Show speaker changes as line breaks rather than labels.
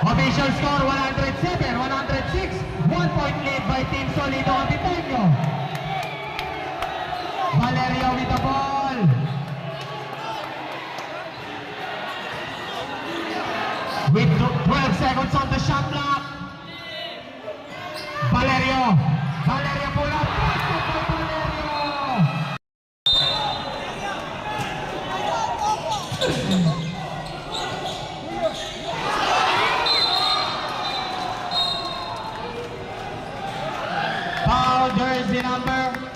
Official score 107-106. 1 point lead by Team Solido Antipegno. Valerio with the ball. With 12 seconds on the shot clock. Valerio pull up. Foul jersey number